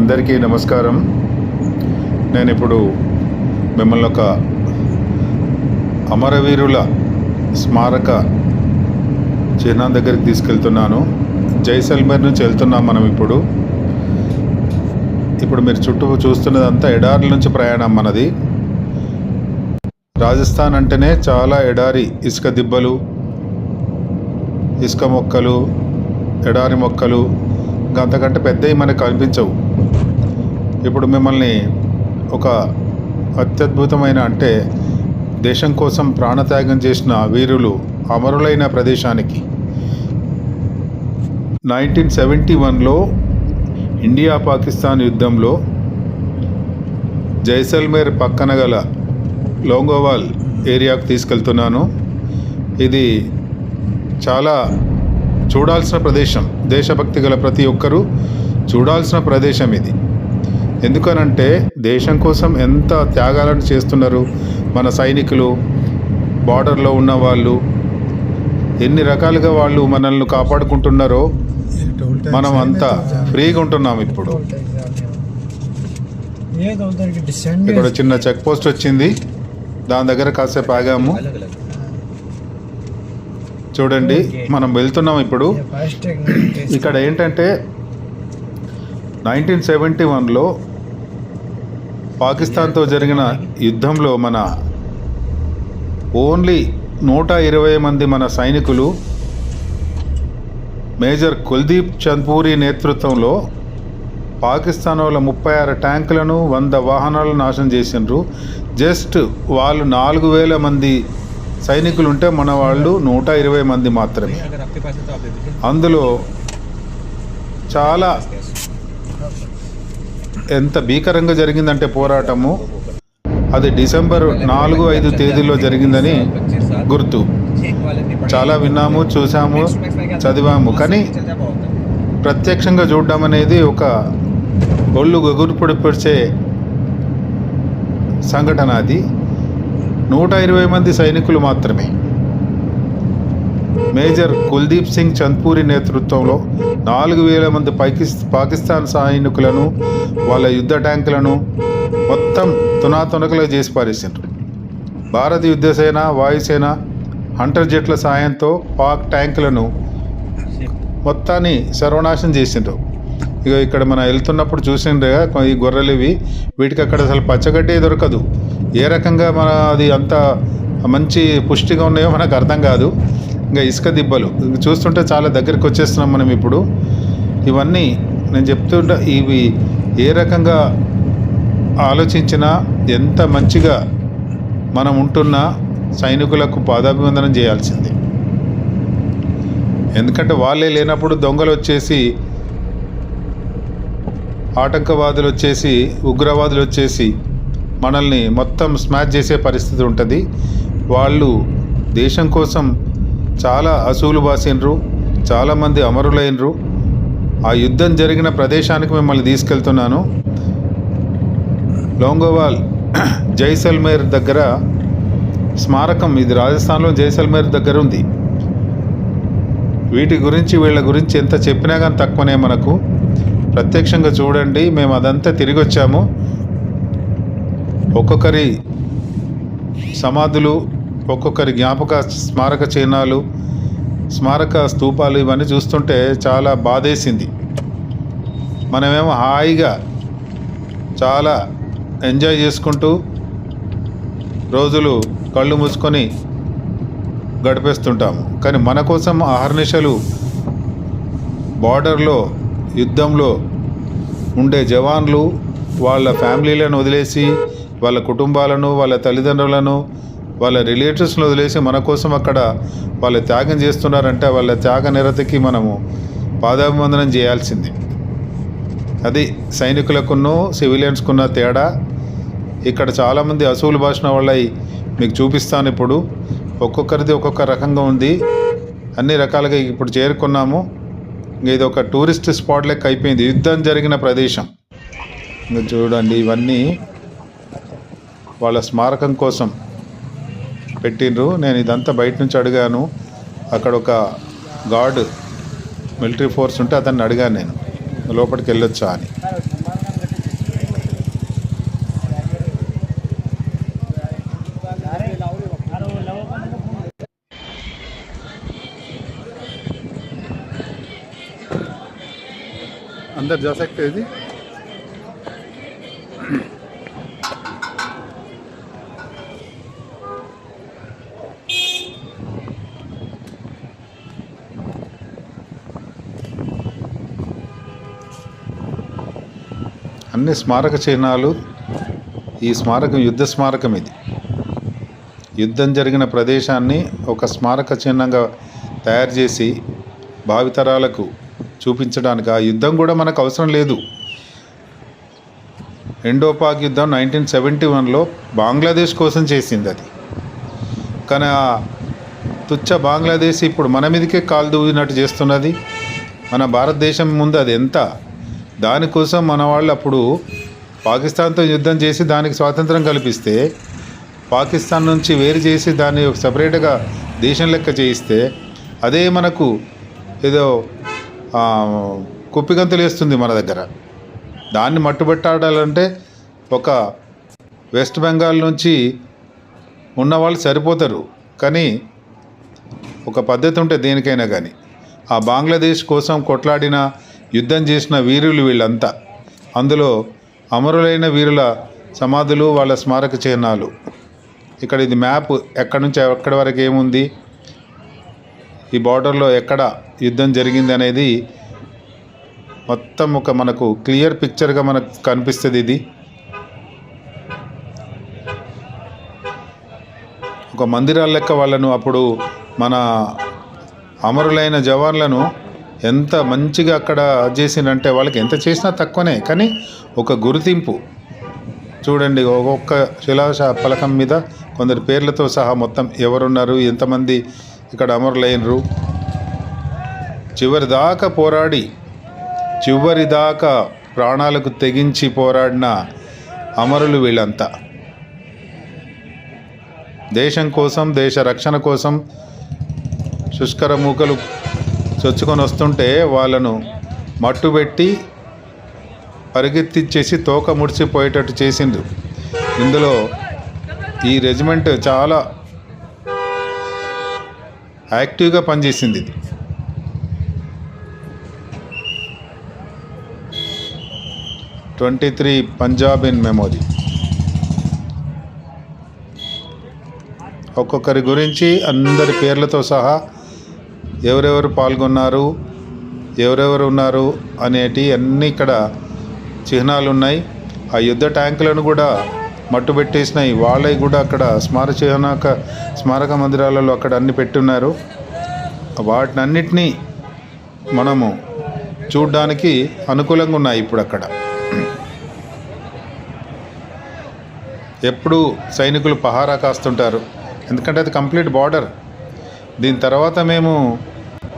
అందరికీ నమస్కారం. నేను ఇప్పుడు మిమ్మల్ని ఒక అమరవీరుల స్మారక చిహ్నం దగ్గరికి తీసుకెళ్తున్నాను. జైసల్మేర్ నుంచి వెళ్తున్నాం మనం. ఇప్పుడు మీరు చుట్టూ చూస్తున్నదంతా ఎడారి నుంచి ప్రయాణం మనది. రాజస్థాన్ అంటేనే చాలా ఎడారి, ఇసుక దిబ్బలు, ఇసుక మొక్కలు, ఎడారి మొక్కలు, అంతకంటే పెద్దవి మనకు కనిపించవు. ఇప్పుడు మిమ్మల్ని ఒక అత్యద్భుతమైన, అంటే దేశం కోసం ప్రాణత్యాగం చేసిన వీరులు అమరులైన ప్రదేశానికి 1971లో ఇండియా పాకిస్తాన్ యుద్ధంలో జైసల్మేర్ పక్కన గల లోంగోవాల్ ఏరియాకు తీసుకెళ్తున్నాను. ఇది చాలా చూడాల్సిన ప్రదేశం. దేశభక్తి గల ప్రతి ఒక్కరూ చూడాల్సిన ప్రదేశం ఇది. ఎందుకనంటే దేశం కోసం ఎంత త్యాగాలను చేస్తున్నారు మన సైనికులు, బార్డర్లో ఉన్న వాళ్ళు, ఎన్ని రకాలుగా వాళ్ళు మనల్ని కాపాడుకుంటున్నారో మనం అంతా ఫ్రీగా ఉంటున్నాం. ఇప్పుడు ఇక్కడ చిన్న చెక్ పోస్ట్ వచ్చింది, దాని దగ్గర కాసేపు ఆగాము. చూడండి, మనం వెళ్తున్నాం ఇప్పుడు. ఇక్కడ ఏంటంటే 1971లో పాకిస్తాన్తో జరిగిన యుద్ధంలో మన ఓన్లీ 120 మంది మన సైనికులు మేజర్ కుల్దీప్ చంద్పూరి నేతృత్వంలో పాకిస్తాన్ వాళ్ళ 36 ట్యాంకులను 100 వాహనాలను నాశనం చేసిండ్రు. జస్ట్ వాళ్ళు 4000 మంది సైనికులు ఉంటే మన వాళ్ళు 120 మంది మాత్రమే. అందులో చాలా ఎంత భీకరంగా జరిగిందంటే పోరాటము, అది డిసెంబర్ 4-5 తేదీల్లో జరిగిందని గుర్తు. చాలా విన్నాము, చూసాము, చదివాము, కానీ ప్రత్యక్షంగా చూడడం అనేది ఒక ఒళ్ళు గగుర్పొడిపొడిచే సంఘటన. అది 120 మంది సైనికులు మాత్రమే. మేజర్ కుల్దీప్ సింగ్ చంద్పూరి నేతృత్వంలో 4000 మంది పాకిస్తాన్ సైనికులను, వాళ్ళ యుద్ధ ట్యాంకులను మొత్తం తునాతునకలుగా చేసి పారేసిండ్రు. భారత యుద్ధసేన, వాయుసేన, హంటర్ జెట్ల సాయంతో పాక్ ట్యాంకులను మొత్తాన్ని సర్వనాశనం చేసిండ్రు. ఇక్కడ మనం వెళ్తున్నప్పుడు చూసిండ్రుగా ఈ గొర్రెలు ఇవి, వీటికి అక్కడ అసలు పచ్చగడ్డే దొరకదు. ఏ రకంగా మన అది అంత మంచి పుష్టిగా ఉన్నాయో మనకు అర్థం కాదు. ఇంకా ఇసుక దిబ్బలు చూస్తుంటే చాలా దగ్గరికి వచ్చేస్తున్నాం మనం ఇప్పుడు. ఇవన్నీ నేను చెప్తుంటా, ఇవి ఏ రకంగా ఆలోచించినా ఎంత మంచిగా మనం ఉంటున్నా సైనికులకు పాదాభివందనం చేయాల్సిందే. ఎందుకంటే వాళ్ళే లేనప్పుడు దొంగలు వచ్చేసి, ఆటంకవాదులు వచ్చేసి, ఉగ్రవాదులు వచ్చేసి మనల్ని మొత్తం స్మాష్ చేసే పరిస్థితి ఉంటుంది. వాళ్ళు దేశం కోసం చాలా అసూలు బాసిండ్రు, చాలామంది అమరులైనరు. ఆ యుద్ధం జరిగిన ప్రదేశానికి మిమ్మల్ని తీసుకెళ్తున్నాను. లోంగోవాల్ జైసల్మేర్ దగ్గర స్మారకం ఇది. రాజస్థాన్లో జైసల్మేర్ దగ్గర ఉంది. వీళ్ళ గురించి ఎంత చెప్పినా కానీ తక్కువనే మనకు. ప్రత్యక్షంగా చూడండి, మేము అదంతా తిరిగి వచ్చాము. ఒక్కొక్కరి సమాధులు, ఒక్కొక్కరి జ్ఞాపక స్మారక చిహ్నాలు, స్మారక స్తూపాలు, ఇవన్నీ చూస్తుంటే చాలా బాధేసింది. మనమేమో హాయిగా చాలా ఎంజాయ్ చేసుకుంటూ రోజులు కళ్ళు మూసుకొని గడిపేస్తుంటాము. కానీ మన కోసం అహర్నిశలు బార్డర్లో యుద్ధంలో ఉండే జవాన్లు వాళ్ళ ఫ్యామిలీలను వదిలేసి, వాళ్ళ కుటుంబాలను, వాళ్ళ తల్లిదండ్రులను, వాళ్ళ రిలేటివ్స్ను వదిలేసి మన కోసం అక్కడ వాళ్ళు త్యాగం చేస్తున్నారంటే వాళ్ళ త్యాగ నిరతికి మనము పాదాభివందనం చేయాల్సింది. అది సైనికులకును సివిలియన్స్కున్న తేడా. ఇక్కడ చాలామంది అసూలు భాషణ వాళ్ళ మీకు చూపిస్తాను. ఇప్పుడు ఒక్కొక్కరిది ఒక్కొక్క రకంగా ఉంది. అన్ని రకాలుగా ఇప్పుడు చేరుకున్నాము. ఇది ఒక టూరిస్ట్ స్పాట్ లెక్క అయిపోయింది. యుద్ధం జరిగిన ప్రదేశం మీరు చూడండి. ఇవన్నీ వాళ్ళ స్మారకం కోసం పెట్టిండ్రు. నేను ఇదంతా బయట నుంచి అడిగాను. అక్కడ ఒక గార్డ్ మిలిటరీ ఫోర్స్ ఉంటే అతన్ని అడిగాను నేను లోపలికి వెళ్ళొచ్చా అని. अंदर जा सकते हैं जी। అన్ని స్మారక చిహ్నాలు. ఈ స్మారకం యుద్ధ స్మారకం. ఇది యుద్ధం జరిగిన ప్రదేశాన్ని ఒక స్మారక చిహ్నంగా తయారు చేసి భావితరాలకు చూపించడానికి. ఆ యుద్ధం కూడా మనకు అవసరం లేదు. ఇండో పాక్ యుద్ధం 1971లో బంగ్లాదేశ్ కోసం చేసింది అది. కానీ ఆ తుచ్చ బంగ్లాదేశ్ ఇప్పుడు మన మీదకే కాలు దూవినట్టు చేస్తున్నది. మన భారతదేశం ముందు అది ఎంత. దానికోసం మన వాళ్ళు అప్పుడు పాకిస్తాన్తో యుద్ధం చేసి దానికి స్వాతంత్రం కల్పిస్తే, పాకిస్తాన్ నుంచి వేరు చేసి దాన్ని సపరేట్గా దేశం లెక్క చేయిస్తే, అదే మనకు ఏదో కుప్పిగంతులు వేస్తుంది మన దగ్గర. దాన్ని మట్టుబెట్టాడాలంటే ఒక వెస్ట్ బెంగాల్ నుంచి ఉన్నవాళ్ళు సరిపోతారు. కానీ ఒక పద్ధతి ఉంటే దేనికైనా కానీ. ఆ బంగ్లాదేశ్ కోసం కొట్లాడిన యుద్ధం చేసిన వీరులు వీళ్ళంతా. అందులో అమరులైన వీరుల సమాధులు, వాళ్ళ స్మారక చిహ్నాలు. ఇక్కడ ఇది మ్యాప్ ఎక్కడి నుంచి ఎక్కడి వరకు ఏముంది, ఈ బార్డర్లో ఎక్కడ యుద్ధం జరిగింది అనేది మొత్తం ఒక మనకు క్లియర్ పిక్చర్గా మనకు కనిపిస్తుంది. ఇది ఒక మందిరాల లెక్క వాళ్ళను అప్పుడు మన అమరులైన జవాన్లను ఎంత మంచిగా అక్కడ చేసిందంటే వాళ్ళకి ఎంత చేసినా తక్కువనే. కానీ ఒక గుర్తింపు చూడండి. ఒక్కొక్క శిలాశ పలకం మీద కొందరి పేర్లతో సహా మొత్తం ఎవరున్నారు, ఎంతమంది ఇక్కడ అమరులైనరు. చివరిదాకా పోరాడి, చివరిదాకా ప్రాణాలకు తెగించి పోరాడిన అమరులు వీళ్ళంతా. దేశం కోసం, దేశ రక్షణ కోసం శుష్కర మూకలు చొచ్చుకొని వస్తుంటే వాళ్ళను మట్టుబెట్టి పరిగెత్తిచ్చేసి తోక ముడిచిపోయేటట్టు చేసిండు. ఇందులో ఈ రెజిమెంట్ చాలా యాక్టివ్గా పనిచేసింది. ఇది 23 పంజాబ్ ఇన్ మెమోరీ. ఒక్కొక్కరి గురించి అందరి పేర్లతో సహా ఎవరెవరు పాల్గొన్నారు, ఎవరెవరు ఉన్నారు అనేటి అన్నీ ఇక్కడ చిహ్నాలు ఉన్నాయి. ఆ యుద్ధ ట్యాంకులను కూడా మట్టుబెట్టేసినాయి. వాళ్ళవి కూడా అక్కడ స్మారక మందిరాలలో అక్కడ అన్ని పెట్టున్నారు. వాటినన్నిటినీ మనము చూడడానికి అనుకూలంగా ఉన్నాయి ఇప్పుడు అక్కడ. ఎప్పుడు సైనికులు పహారా కాస్తుంటారు, ఎందుకంటే అది కంప్లీట్ బార్డర్. దీని తర్వాత మేము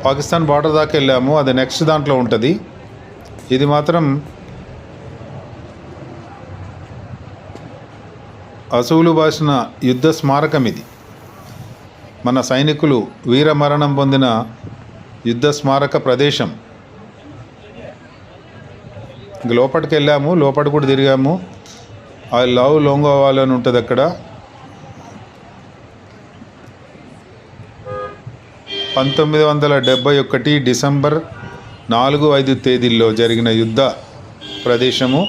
పాకిస్తాన్ బార్డర్ దాకా వెళ్ళాము, అది నెక్స్ట్ దాంట్లో ఉంటుంది. ఇది మాత్రం అసువులు బాసిన యుద్ధ స్మారకం. ఇది మన సైనికులు వీరమరణం పొందిన యుద్ధ స్మారక ప్రదేశం. ఇంక లోపలికి వెళ్ళాము, లోపల కూడా తిరిగాము. ఐ లవ్ లోంగోవాల్ అని ఉంటుంది అక్కడ. 1971 డిసెంబర్ 4-5 తేదీల్లో జరిగిన యుద్ధ ప్రదేశము.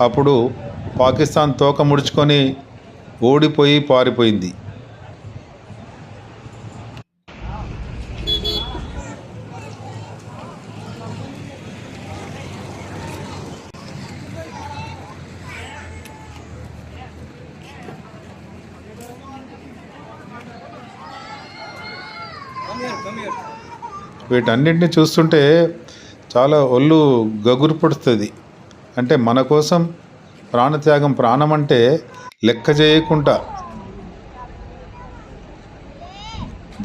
అప్పుడు పాకిస్తాన్ తోక ముడుచుకొని ఓడిపోయి పారిపోయింది. వీటన్నింటినీ చూస్తుంటే చాలా ఒళ్ళు గగురు పడుతుంది. అంటే మన కోసం ప్రాణత్యాగం, ప్రాణం అంటే లెక్క చేయకుండా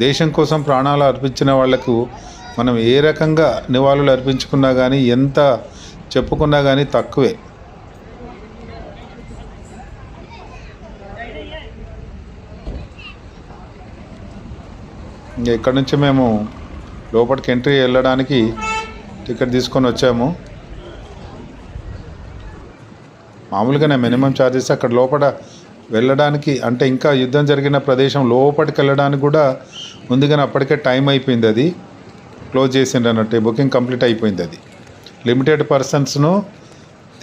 దేశం కోసం ప్రాణాలు అర్పించిన వాళ్లకు మనం ఏ రకంగా నివాళులు అర్పించుకున్నా కానీ, ఎంత చెప్పుకున్నా కానీ తక్కువే. ఇంకా ఇక్కడ నుంచి మేము లోపలికి ఎంట్రీ వెళ్ళడానికి టికెట్ తీసుకొని వచ్చాము. మామూలుగానే మినిమం ఛార్జెస్. అక్కడ లోపల వెళ్ళడానికి అంటే ఇంకా యుద్ధం జరిగిన ప్రదేశం లోపలికి వెళ్ళడానికి కూడా ఉంది, కానీ అప్పటికే టైం అయిపోయింది, అది క్లోజ్ చేసిండ్రు అన్నట్టు. బుకింగ్ కంప్లీట్ అయిపోయింది. అది లిమిటెడ్ పర్సన్స్ను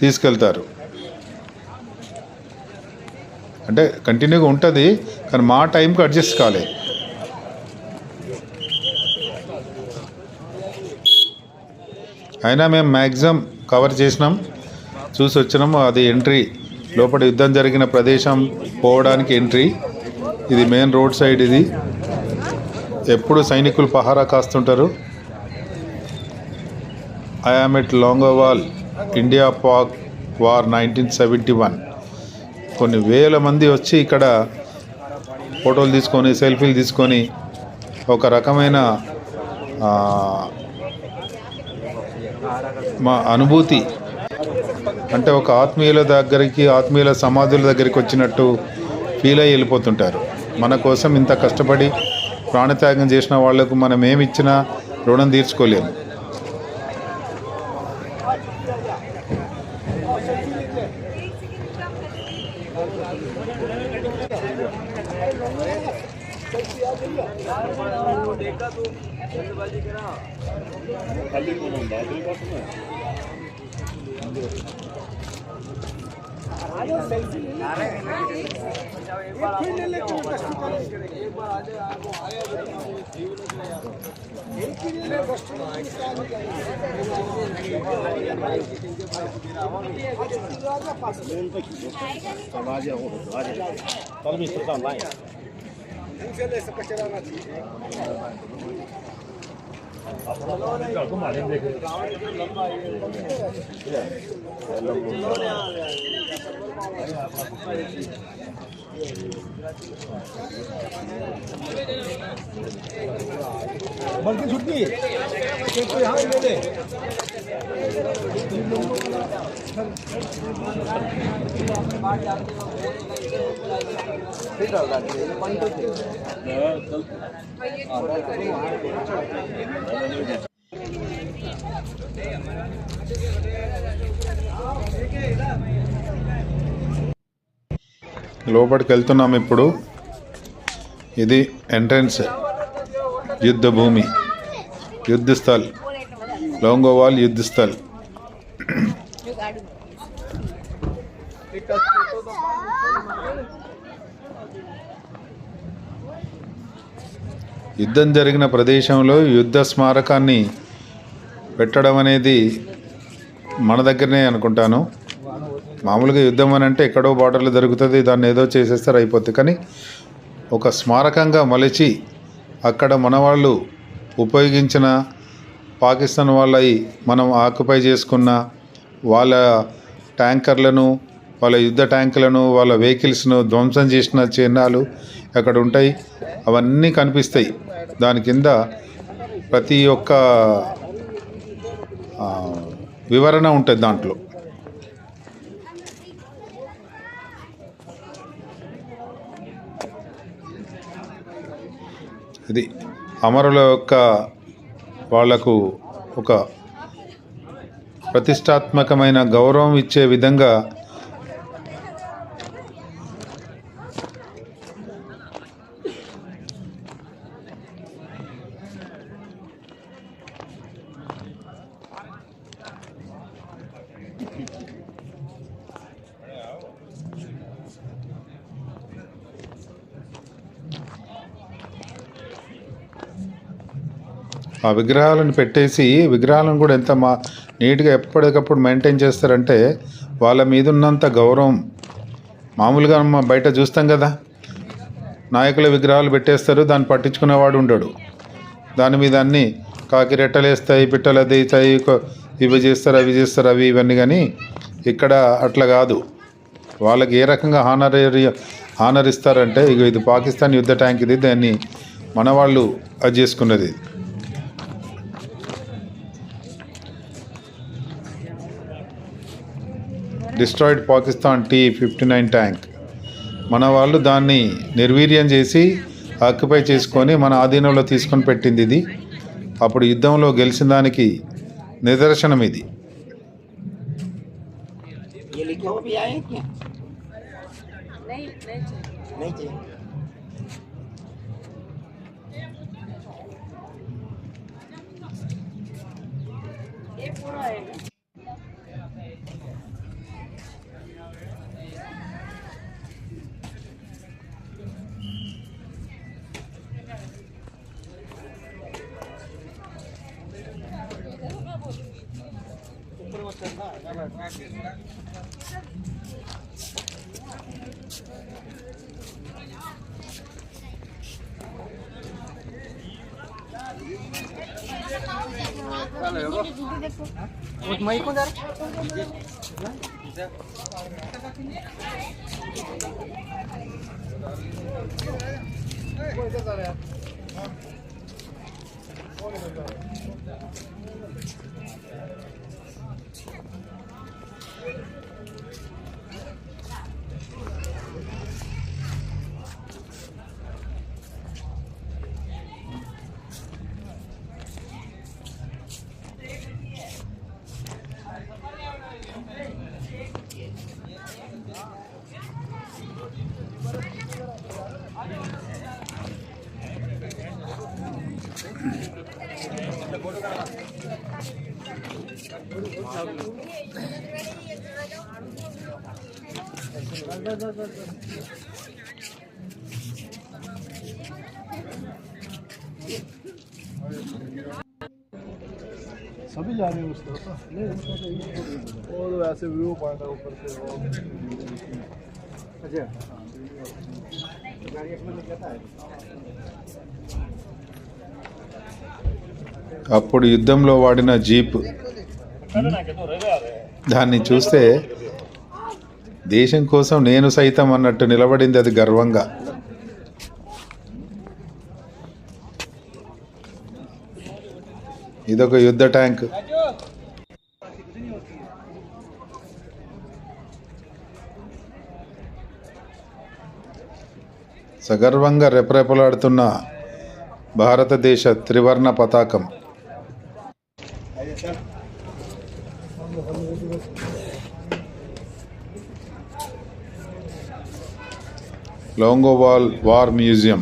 తీసుకెళ్తారు. అంటే కంటిన్యూగా ఉంటుంది, కానీ మా టైంకి అడ్జస్ట్ కాలేదు. అయినా మేము మ్యాక్సిమం కవర్ చేసినాం, చూసి వచ్చినాము. అది ఎంట్రీ, లోపల యుద్ధం జరిగిన ప్రదేశం పోవడానికి ఎంట్రీ. ఇది మెయిన్ రోడ్ సైడ్. ఇది ఎప్పుడు సైనికులు పహారా కాస్తుంటారు. I am at Longewala, India Pak war 1971. కొన్ని వేల మంది వచ్చి ఇక్కడ ఫోటోలు తీసుకొని, సెల్ఫీలు తీసుకొని, ఒక రకమైన మా అనుభూతి అంటే ఒక ఆత్మీయుల దగ్గరికి, ఆత్మీయుల సమాధుల దగ్గరికి వచ్చినట్టు ఫీల్ అయ్యి వెళ్ళిపోతుంటారు. మన కోసం ఇంత కష్టపడి ప్రాణత్యాగం చేసిన వాళ్లకు మనం ఏమి ఇచ్చినా రుణం తీర్చుకోలేము. बल्कि छुट्टी तो यहाँ ले ले లోపలికి వెళ్తున్నాం ఇప్పుడు. ఇది ఎంట్రన్స్, యుద్ధ భూమి, యుద్ధ స్థల్, లోంగోవాల్ యుద్ధ స్థల్. యుద్ధం జరిగిన ప్రదేశంలో యుద్ధ స్మారకాన్ని పెట్టడం అనేది మన దగ్గరనే అనుకుంటాను. మామూలుగా యుద్ధం అని అంటే ఎక్కడో బార్డర్లో జరుగుతుంది, దాన్ని ఏదో చేసేస్తారు, అయిపోతుంది. కానీ ఒక స్మారకంగా మలిచి అక్కడ మన వాళ్ళు ఉపయోగించిన, పాకిస్తాన్ వాళ్ళవి మనం ఆక్యుపై చేసుకున్న వాళ్ళ ట్యాంకర్లను, వాళ్ళ యుద్ధ ట్యాంకులను, వాళ్ళ వెహికల్స్ను ధ్వంసం చేసిన చిహ్నాలు అక్కడ ఉంటాయి. అవన్నీ కనిపిస్తాయి. దాని కింద ప్రతి ఒక్క వివరణ ఉంటుంది దాంట్లో. ఇది అమరుల యొక్క వాళ్లకు ఒక ప్రతిష్టాత్మకమైన గౌరవం ఇచ్చే విధంగా ఆ విగ్రహాలను పెట్టేసి, విగ్రహాలను కూడా ఎంత నీట్గా ఎప్పటికప్పుడు మెయింటైన్ చేస్తారంటే వాళ్ళ మీద ఉన్నంత గౌరవం. మామూలుగా బయట చూస్తాం కదా, నాయకుల విగ్రహాలు పెట్టేస్తారు, దాన్ని పట్టించుకునేవాడు ఉండడు. దాని మీద అన్నీ కాకి రెట్టలు వేస్తాయి, పిట్టలు అదేస్తాయి, ఇవి చేస్తారు, అవి చేస్తారు, ఇవన్నీ. కానీ ఇక్కడ అట్లా కాదు. వాళ్ళకి ఏ రకంగా హానర్ ఇస్తారంటే, ఇది పాకిస్తాన్ యుద్ధ ట్యాంక్, ఇది దాన్ని మన వాళ్ళు అది చేసుకున్నది. Destroyed Pakistan T-59 tank. మన వాళ్ళు దాన్ని నిర్వీర్యం చేసి ఆక్యుపై చేసుకొని మన ఆధీనంలో తీసుకొని పెట్టింది ఇది. అప్పుడు యుద్ధంలో గెలిచిన దానికి నిదర్శనం ఇది. ये पूरा है। सभी जा रहे हैं उस तरफ नहीं और वैसे व्यू पॉइंट है ऊपर से अच्छा गाड़ी में क्या है అప్పుడు యుద్ధంలో వాడిన జీప్ దాన్ని చూస్తే దేశం కోసం నేను సైతం అన్నట్టు నిలబడింది అది గర్వంగా. ఇదొక యుద్ధ ట్యాంక్. సగర్వంగా రెపరెపలాడుతున్న భారతదేశ త్రివర్ణ పతాకం. లోంగోవాల్ వార్ మ్యూజియం.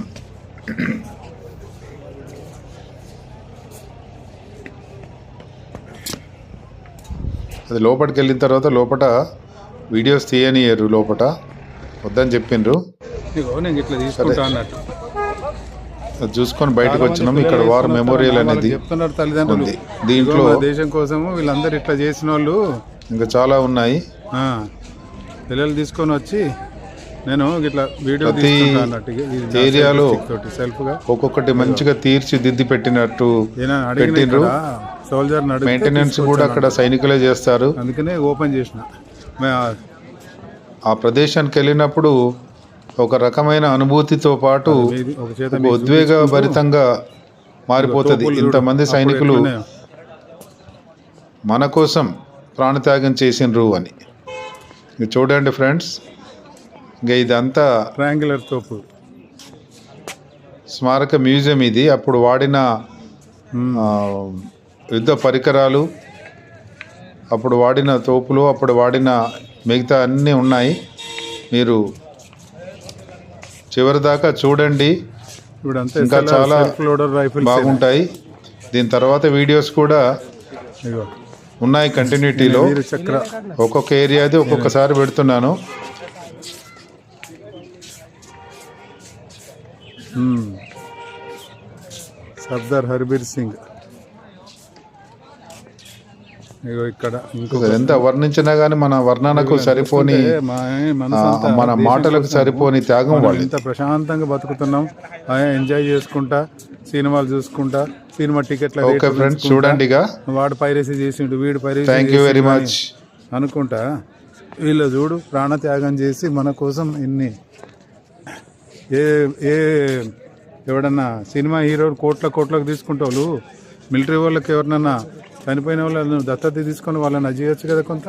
అది లోపలికి వెళ్ళిన తర్వాత లోపల వీడియోస్ తీయనియరు, లోపల వద్దని చెప్పిండ్రు. అది చూసుకొని బయటకు వచ్చినాం. ఇక్కడ వార్ మెమోరియల్ అనేది చెప్తున్నారు తల్లిదండ్రులు. దీంట్లో దేశం కోసము వీళ్ళందరూ ఇట్లా చేసిన వాళ్ళు ఇంకా చాలా ఉన్నాయి. పిల్లలు తీసుకొని వచ్చి నేను ఇట్లా వీడియో ప్రతి ఏరియాలో ఒక్కొక్కటి మంచిగా తీర్చిదిద్ది పెట్టినట్టు పెట్టిండ్రు. సోల్జర్ మెయింటెనెన్స్ కూడా అక్కడ సైనికులే చేస్తారు. అందుకనే ఓపెన్ చేసిన. ఆ ప్రదేశానికి వెళ్ళినప్పుడు ఒక రకమైన అనుభూతితో పాటు ఒక ఉద్వేగభరితంగా మారిపోతుంది. ఇంతమంది సైనికులు మన కోసం ప్రాణత్యాగం చేసిండ్రు అని. చూడండి ఫ్రెండ్స్, ఇంకా ఇదంతా ట్రయాంగులర్ తోపు స్మారక మ్యూజియం. ఇది అప్పుడు వాడిన యుద్ధ పరికరాలు, అప్పుడు వాడిన తోపులు, అప్పుడు వాడిన మిగతా అన్నీ ఉన్నాయి. మీరు చివరి దాకా చూడండి, ఇంకా చాలా బాగుంటాయి. దీని తర్వాత వీడియోస్ కూడా ఉన్నాయి కంటిన్యూటీలో. ఒక్కొక్క ఏరియాది ఒక్కొక్కసారి పెడుతున్నాను. సర్దార్ హర్బీర్ సింగ్. ఇక్కడ ఎంత వర్ణించినా గానీ మన వర్ణనకు సరిపోని, మన మాటలకు సరిపోని త్యాగం వాళ్ళు. ఇంత ప్రశాంతంగా బతుకుతున్నాం, ఎంజాయ్ చేసుకుంటా, సినిమాలు చూసుకుంటా, సినిమా టికెట్ల ఓకే ఫ్రెండ్స్ చూడండి. వాడు పైరసీ చేసిండు, వీడు piracy thank you very much అనుకుంటా. వీళ్ళు చూడు ప్రాణ త్యాగం చేసి మన కోసం ఇన్ని. ఏ ఎవడన్నా సినిమా హీరోలు కోట్లకు తీసుకుంటే వాళ్ళు మిలిటరీ వాళ్ళకి ఎవరినన్నా చనిపోయిన వాళ్ళను దత్తత తీసుకొని వాళ్ళని అజ్జేయచ్చు కదా కొంత.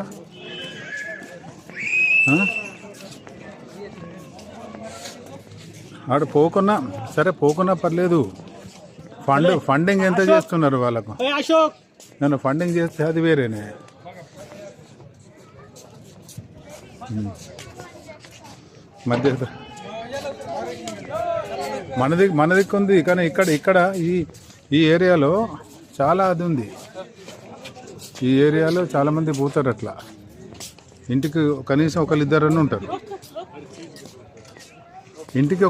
ఆడ పోకున్నా సరే, పోకున్నా పర్లేదు. ఫండింగ్ ఎంత చేస్తున్నారు వాళ్ళకు? నన్ను ఫండింగ్ చేస్తే అది వేరేనే. మధ్య మనది ఉంది, కానీ ఇక్కడ ఈ ఏరియాలో చాలా అది ఉంది. ఈ ఏరియాలో చాలామంది పోతారు అట్లా. ఇంటికి కనీసం ఒకరిద్దరని ఉంటారు. ఇంటికి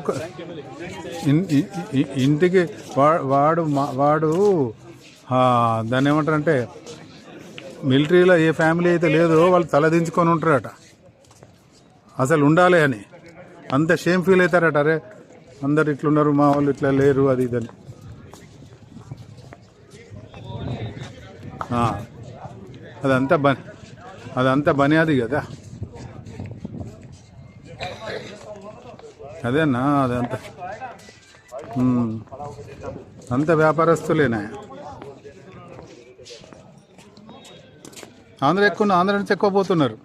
వాడు దాన్ని ఏమంటారంటే మిలిటరీలో ఏ ఫ్యామిలీ అయితే లేదో వాళ్ళు తలదించుకొని ఉంటారట, అసలు ఉండాలి అని. అంత షేమ్ ఫీల్ అవుతారట, అరే అందరు ఇట్లున్నారు, మా వాళ్ళు ఇట్లా లేరు, అది ఇదని. అదంతా బనియాది కదా, అదేనా అదంతా అంత వ్యాపారస్తులేనా. ఆంధ్ర నుంచి ఎక్కువ పోతున్నారు.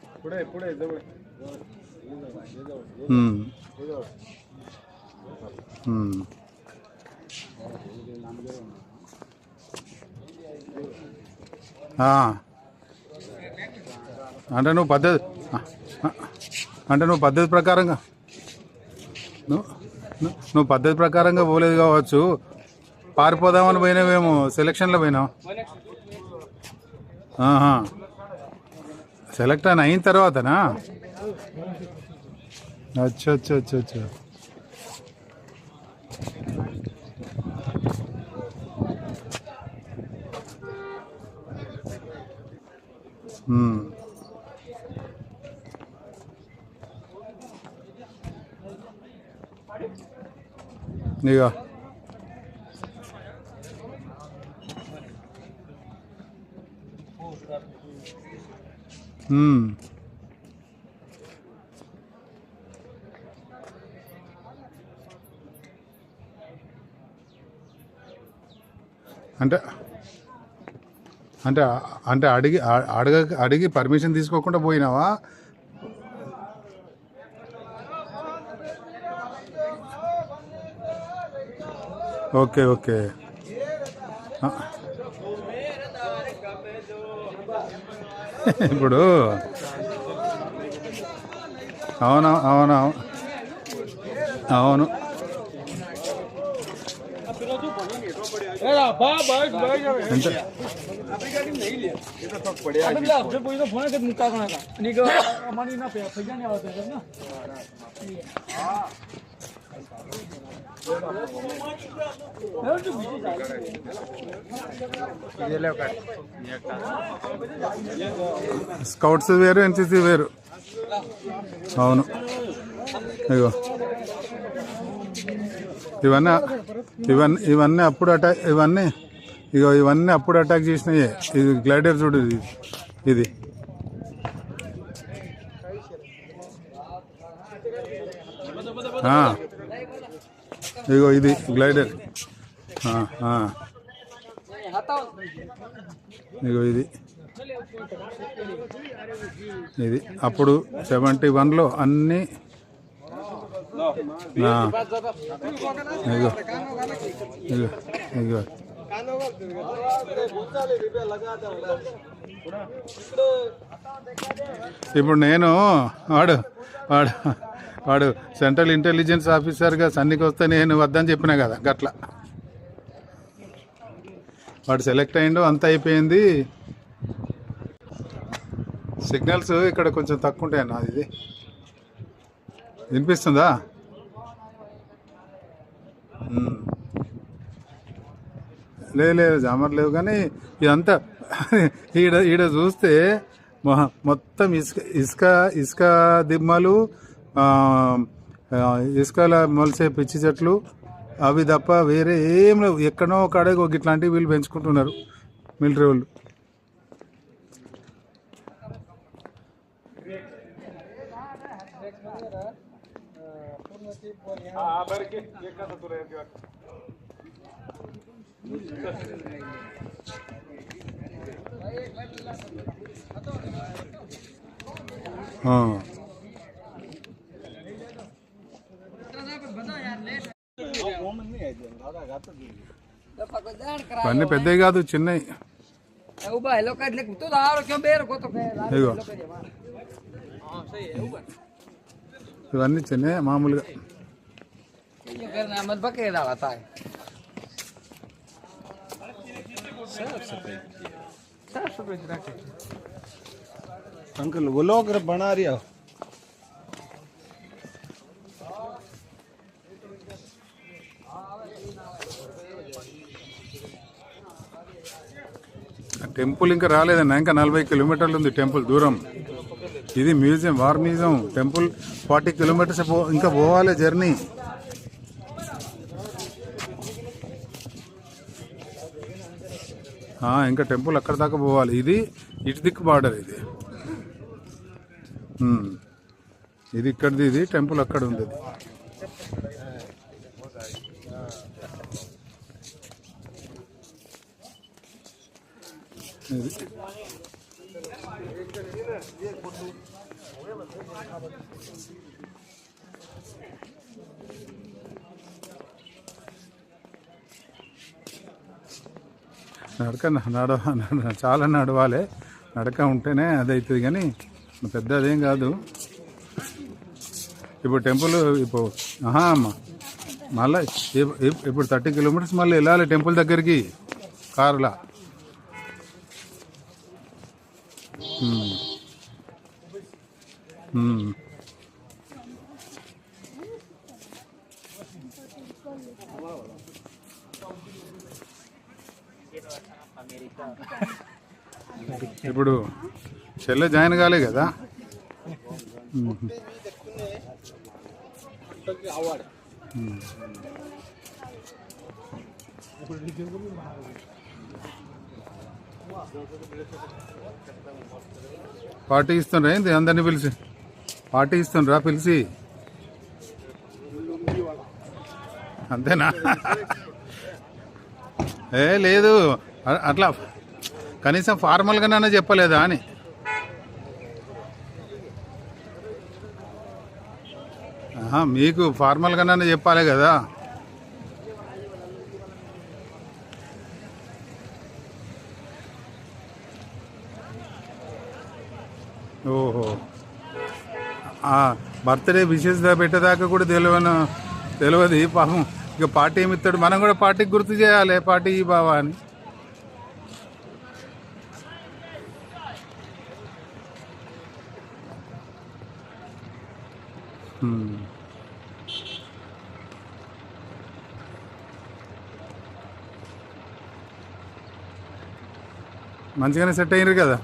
అంటే నువ్వు పద్ధతి ప్రకారంగా నువ్వు పద్ధతి ప్రకారంగా పోలేదు కావచ్చు, పారిపోదామని పోయినావేమో, సెలక్షన్లో పోయినావు. సెలెక్ట్ అని అయిన తర్వాతనా? అచ్చా అచ్చా అచ్చా అచ్చా. ఇక అంటే అంటే అంటే అడిగి పర్మిషన్ తీసుకోకుండా పోయినావా? Okay okay. ఇప్పుడు అవును అవును అవును ఎంత స్కౌట్స్ వేరు, ఎన్సీసీ వేరు. అవును. అయ్యో ఇవన్నీ అప్పుడు అటాక్, ఇవన్నీ అప్పుడు అటాక్ చేసినాయే. ఇది గ్లైడర్ చూడు, ఇది ఇగో ఇది గ్లైడర్. ఇగో ఇది అప్పుడు 71లో అన్నీ. ఇగో ఇగో ఇగో ఇప్పుడు నేను వాడు సెంట్రల్ ఇంటెలిజెన్స్ ఆఫీసర్గా సన్నికి వస్తే నేను వద్దని చెప్పినా కదా, గట్ల వాడు సెలెక్ట్ అయ్యిండు, అంతా అయిపోయింది. సిగ్నల్స్ ఇక్కడ కొంచెం తక్కువ ఉంటాయన్న. ఇది వినిపిస్తుందా? లేదు జామర్ లేవు, కానీ ఇదంతా ఈడ చూస్తే మొత్తం ఇసుక దిమ్మలు, ఇసుకల మొలిసే పిచ్చి చెట్లు, అవి తప్ప వేరే ఏం లేవు. ఎక్కడో ఒక అడగ ఇట్లాంటివి వీళ్ళు పెంచుకుంటున్నారు మిలిటరీ వాళ్ళు. ఇవన్నీ పెద్దవి కాదు, చిన్నవి. ఇగో ఇవన్నీ చిన్నవి మామూలుగా. अंकल वो लोग बना रही हो అంటే టెంపుల్ ఇంకా రాలేదన్న, ఇంకా 40 కిలోమీటర్లు ఉంది టెంపుల్ దూరం. ఇది museum, war museum. Temple 40 kilometres ఇంకా పోవాలి జర్నీ. ఇంకా టెంపుల్ అక్కడ దాకా పోవాలి. ఇది ఇటు దిక్కు బార్డర్. ఇది ఇక్కడిది, ఇది టెంపుల్ అక్కడ ఉంది. ఇది చాలా నడవాలి. నడక ఉంటేనే అది అవుతుంది, కానీ పెద్ద అదేం కాదు. ఇప్పుడు టెంపుల్ మళ్ళీ ఇప్పుడు 30 కిలోమీటర్స్ మళ్ళీ వెళ్ళాలి టెంపుల్ దగ్గరికి కారులా. ఇప్పుడు చెల్లె జాయిన్ కాలే కదా. పార్టీ ఇస్తుండ్రా ఏంది? అందరినీ పిలిచి పార్టీ ఇస్తుండ్రా పిలిచి? అంతేనా? లేదు అట్లా కనీసం ఫార్మల్గానైనా చెప్పలేదా అని. మీకు ఫార్మల్గానైనా చెప్పాలి కదా. ఓహో, బర్త్డే విషెస్ పెట్టేదాకా కూడా తెలియదు పాపం. ఇక పార్టీ ఏమి ఇస్తాడు? మనం కూడా పార్టీకి గుర్తు చేయాలి, పార్టీ ఈ బావా అని. మంచిగానే సెట్ అయ్యారు కదా.